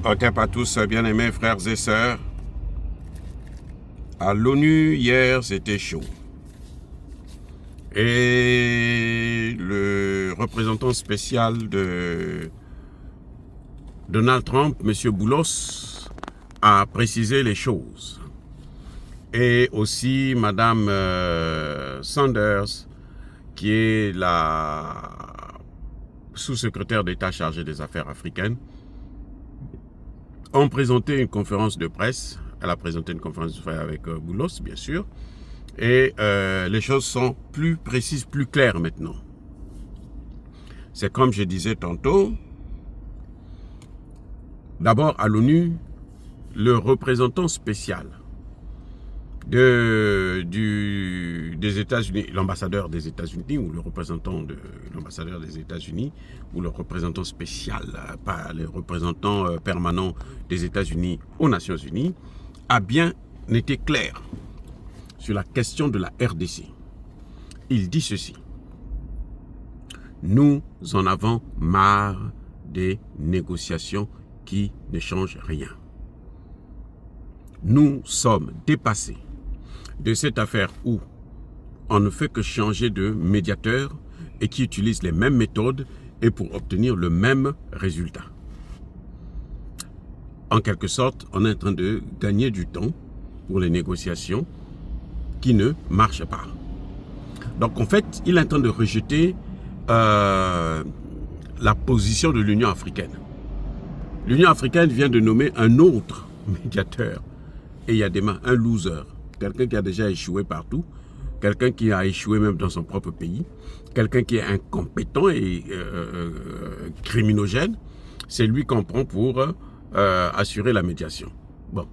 Ok, pas tous, bien-aimés frères et sœurs. À l'ONU, hier, c'était chaud. Et le représentant spécial de Donald Trump, M. Boulos, a précisé les choses. Et aussi Mme Sanders, qui est la sous-secrétaire d'État chargée des affaires africaines, ont présenté une conférence de presse. Elle a présenté une conférence de presse avec Boulos, bien sûr. Et les choses sont plus précises, plus claires maintenant. C'est comme je disais tantôt. D'abord, à l'ONU, le représentant spécial des États-Unis, l'ambassadeur des États-Unis ou le représentant de l'ambassadeur des États-Unis ou le représentant spécial, pas le représentant permanent des États-Unis aux Nations Unies, a bien été clair sur la question de la RDC. Il dit ceci: nous en avons marre des négociations qui ne changent rien. Nous sommes dépassés de cette affaire où on ne fait que changer de médiateur et qui utilise les mêmes méthodes et pour obtenir le même résultat. En quelque sorte, on est en train de gagner du temps pour les négociations qui ne marchent pas. Donc en fait, il est en train de rejeter la position de l'Union africaine. L'Union africaine vient de nommer un autre médiateur. Et il y a des mains, un loser, quelqu'un qui a déjà échoué partout, quelqu'un qui a échoué même dans son propre pays, quelqu'un qui est incompétent et criminogène. C'est lui qu'on prend pour assurer la médiation. Bon,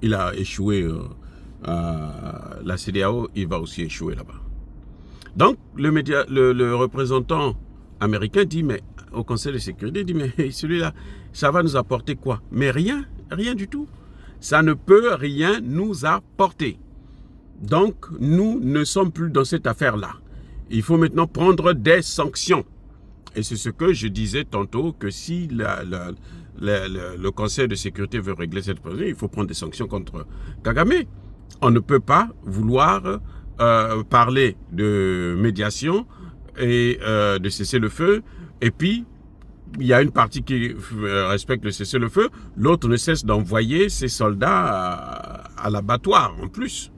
il a échoué à la CEDEAO, il va aussi échouer là-bas. Donc, le représentant américain dit, mais au Conseil de sécurité, dit, mais celui-là, ça va nous apporter quoi? Mais rien, rien du tout. Ça ne peut rien nous apporter. Donc, nous ne sommes plus dans cette affaire-là. Il faut maintenant prendre des sanctions. Et c'est ce que je disais tantôt, que si le Conseil de sécurité veut régler cette problème, il faut prendre des sanctions contre Kagame. On ne peut pas vouloir parler de médiation et de cessez-le-feu, et puis il y a une partie qui respecte le cessez-le-feu, l'autre ne cesse d'envoyer ses soldats à l'abattoir en plus.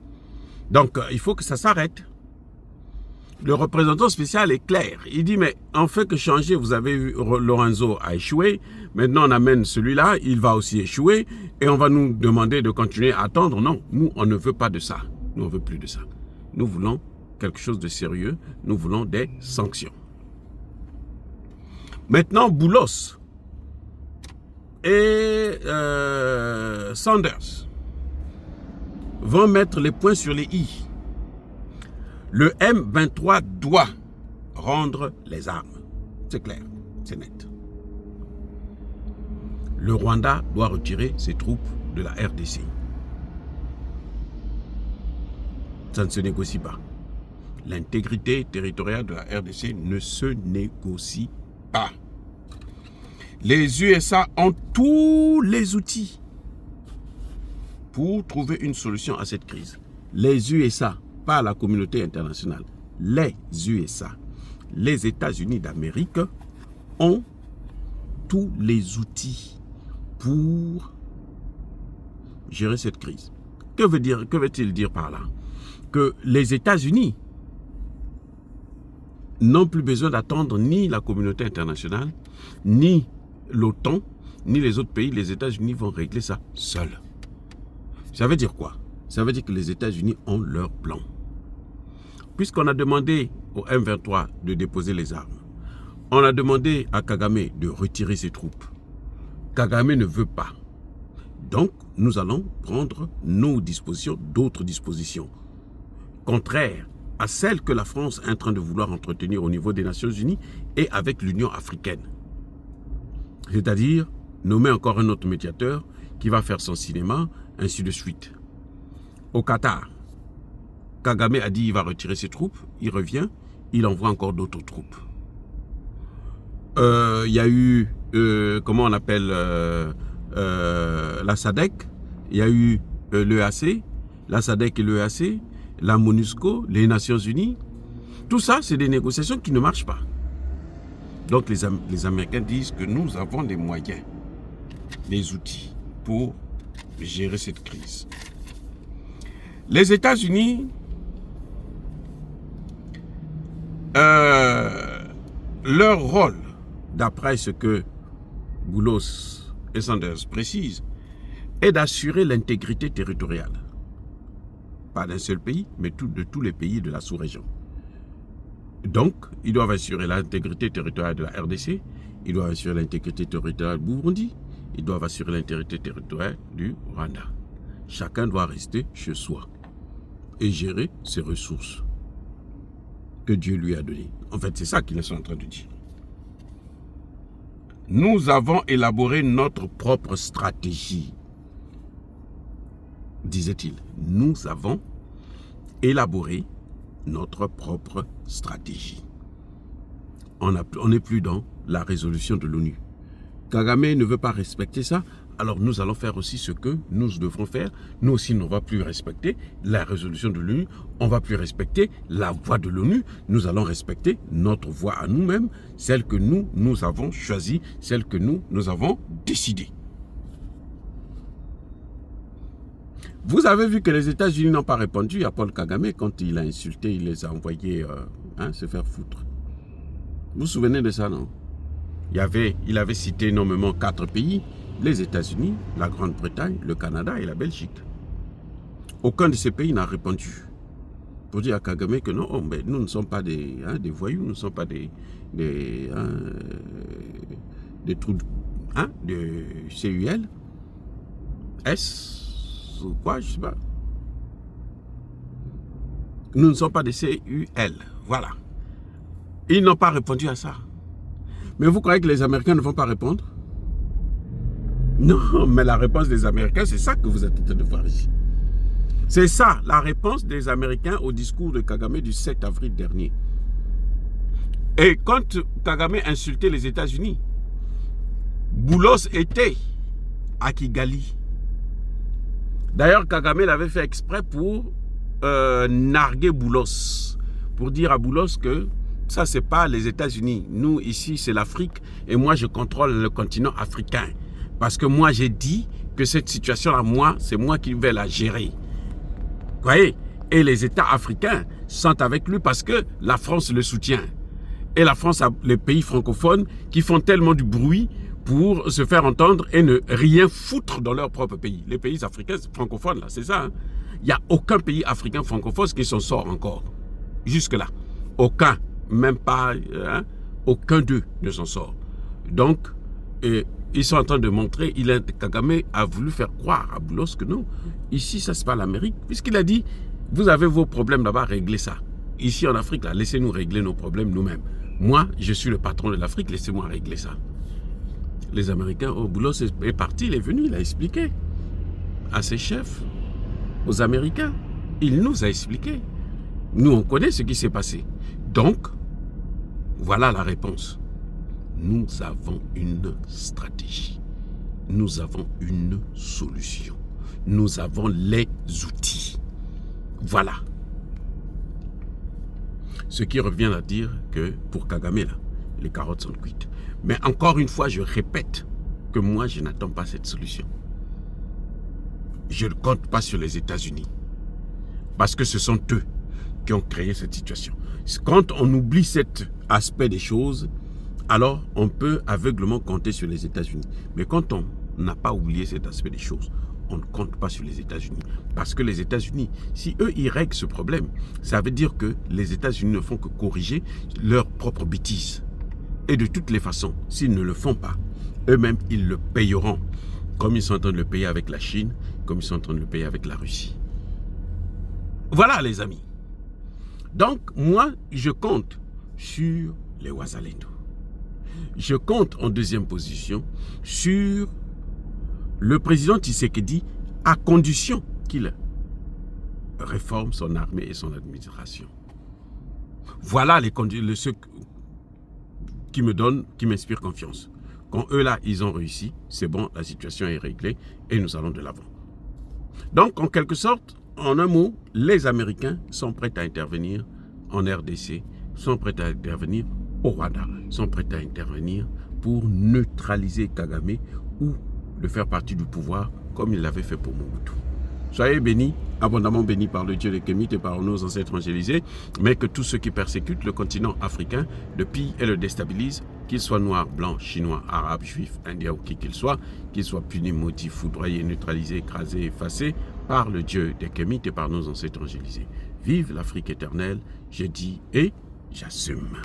Donc il faut que ça s'arrête. Le représentant spécial est clair. Il dit, mais en fait que changer, vous avez vu, Lorenzo a échoué, maintenant on amène celui-là, il va aussi échouer, et on va nous demander de continuer à attendre. Non, nous on ne veut pas de ça. Nous on ne veut plus de ça. Nous voulons quelque chose de sérieux, nous voulons des sanctions. Maintenant, Boulos et Sanders vont mettre les points sur les i. Le M23 doit rendre les armes. C'est clair, c'est net. Le Rwanda doit retirer ses troupes de la RDC. Ça ne se négocie pas. L'intégrité territoriale de la RDC ne se négocie pas. Les USA ont tous les outils pour trouver une solution à cette crise. Les USA, pas la communauté internationale, les USA, les États-Unis d'Amérique ont tous les outils pour gérer cette crise. Que veut-il dire par là? Que les États-Unis n'ont plus besoin d'attendre ni la communauté internationale, ni l'OTAN, ni les autres pays. Les États-Unis vont régler ça seuls. Ça veut dire quoi? Ça veut dire que les États-Unis ont leur plan. Puisqu'on a demandé au M23 de déposer les armes, on a demandé à Kagame de retirer ses troupes. Kagame ne veut pas. Donc, nous allons prendre nos dispositions, d'autres dispositions, contraires à celles que la France est en train de vouloir entretenir au niveau des Nations Unies et avec l'Union africaine. C'est-à-dire nommer encore un autre médiateur qui va faire son cinéma, ainsi de suite. Au Qatar, Kagame a dit qu'il va retirer ses troupes, il revient, il envoie encore d'autres troupes. Il y a eu, comment on appelle, la SADC, il y a eu l'EAC, la SADC et l'EAC, la MONUSCO, les Nations Unies. Tout ça, c'est des négociations qui ne marchent pas. Donc les Américains disent que nous avons les moyens, les outils pour gérer cette crise. Les États-Unis, leur rôle, d'après ce que Boulos et Sanders précisent, est d'assurer l'intégrité territoriale. Pas d'un seul pays, mais de tous les pays de la sous-région. Donc, ils doivent assurer l'intégrité territoriale de la RDC, ils doivent assurer l'intégrité territoriale du Burundi, ils doivent assurer l'intégrité territoriale du Rwanda. Chacun doit rester chez soi et gérer ses ressources que Dieu lui a données. En fait, c'est ça qu'ils sont en train de dire. Nous avons élaboré notre propre stratégie, disait-il. Nous avons élaboré notre propre stratégie. On n'est plus dans la résolution de l'ONU. Kagame ne veut pas respecter ça, alors nous allons faire aussi ce que nous devrons faire. Nous aussi, on ne va plus respecter la résolution de l'ONU, on ne va plus respecter la voix de l'ONU, nous allons respecter notre voix à nous-mêmes, celle que nous avons choisie, celle que nous avons décidée. Vous avez vu que les États-Unis n'ont pas répondu à Paul Kagame quand il a insulté, il les a envoyés se faire foutre. Vous vous souvenez de ça, non? Il avait cité énormément 4 pays, les États-Unis, la Grande-Bretagne, le Canada et la Belgique. Aucun de ces pays n'a répondu. Pour dire à Kagame que non, mais nous ne sommes pas des voyous, nous ne sommes pas des trous de CUL, S, ou quoi, je ne sais pas. Nous ne sommes pas des CUL, voilà. Ils n'ont pas répondu à ça. Mais vous croyez que les Américains ne vont pas répondre? Non, mais la réponse des Américains, c'est ça que vous êtes en train de voir ici. C'est ça, la réponse des Américains au discours de Kagame du 7 avril dernier. Et quand Kagame insultait les États-Unis, Boulos était à Kigali. D'ailleurs, Kagame l'avait fait exprès pour narguer Boulos, pour dire à Boulos que ça, c'est pas les États-Unis. Nous, ici, c'est l'Afrique et moi, je contrôle le continent africain. Parce que moi, j'ai dit que cette situation-là, c'est moi qui vais la gérer. Vous voyez? Et les États africains sont avec lui parce que la France le soutient. Et la France a les pays francophones qui font tellement du bruit pour se faire entendre et ne rien foutre dans leur propre pays. Les pays africains francophones, là, c'est ça. Hein? Il n'y a aucun pays africain francophone qui s'en sort encore. Jusque-là. Aucun. Même pas, aucun d'eux ne s'en sort. Donc, ils sont en train de montrer, Kagame a voulu faire croire à Boulos que non, ici, ça c'est pas l'Amérique, puisqu'il a dit, vous avez vos problèmes là-bas, réglez ça. Ici en Afrique, là, laissez-nous régler nos problèmes nous-mêmes. Moi, je suis le patron de l'Afrique, laissez-moi régler ça. Les Américains, Boulos est parti, il est venu, il a expliqué à ses chefs, aux Américains. Il nous a expliqué. Nous, on connaît ce qui s'est passé. Donc, voilà la réponse. Nous avons une stratégie. Nous avons une solution. Nous avons les outils. Voilà. Ce qui revient à dire que pour Kagame, là, les carottes sont cuites. Mais encore une fois, je répète que moi, je n'attends pas cette solution. Je ne compte pas sur les États-Unis. Parce que ce sont eux qui ont créé cette situation. Quand on oublie cet aspect des choses, alors on peut aveuglement compter sur les États-Unis. Mais quand on n'a pas oublié cet aspect des choses, on ne compte pas sur les États-Unis. Parce que les États-Unis, si eux, ils règlent ce problème, ça veut dire que les États-Unis ne font que corriger leurs propres bêtises. Et de toutes les façons, s'ils ne le font pas, eux-mêmes, ils le payeront. Comme ils sont en train de le payer avec la Chine, comme ils sont en train de le payer avec la Russie. Voilà, les amis. Donc, moi, je compte sur les Wazalendo. Je compte en deuxième position sur le président Tshisekedi à condition qu'il réforme son armée et son administration. Voilà ceux qui m'inspirent confiance. Quand eux là, ils ont réussi, c'est bon, la situation est réglée et nous allons de l'avant. Donc, en quelque sorte, en un mot, les Américains sont prêts à intervenir en RDC, sont prêts à intervenir au Rwanda, sont prêts à intervenir pour neutraliser Kagame ou le faire partie du pouvoir comme il l'avait fait pour Mobutu. Soyez bénis, abondamment bénis par le Dieu des Kémites et par nos ancêtres angélisés, mais que tous ceux qui persécutent le continent africain le pillent et le déstabilisent, qu'ils soient noirs, blancs, chinois, arabes, juifs, indiens ou qui qu'ils soient punis, maudits, foudroyés, neutralisés, écrasés, effacés par le Dieu des Kémites et par nos ancêtres angélisés. Vive l'Afrique éternelle, je dis et j'assume.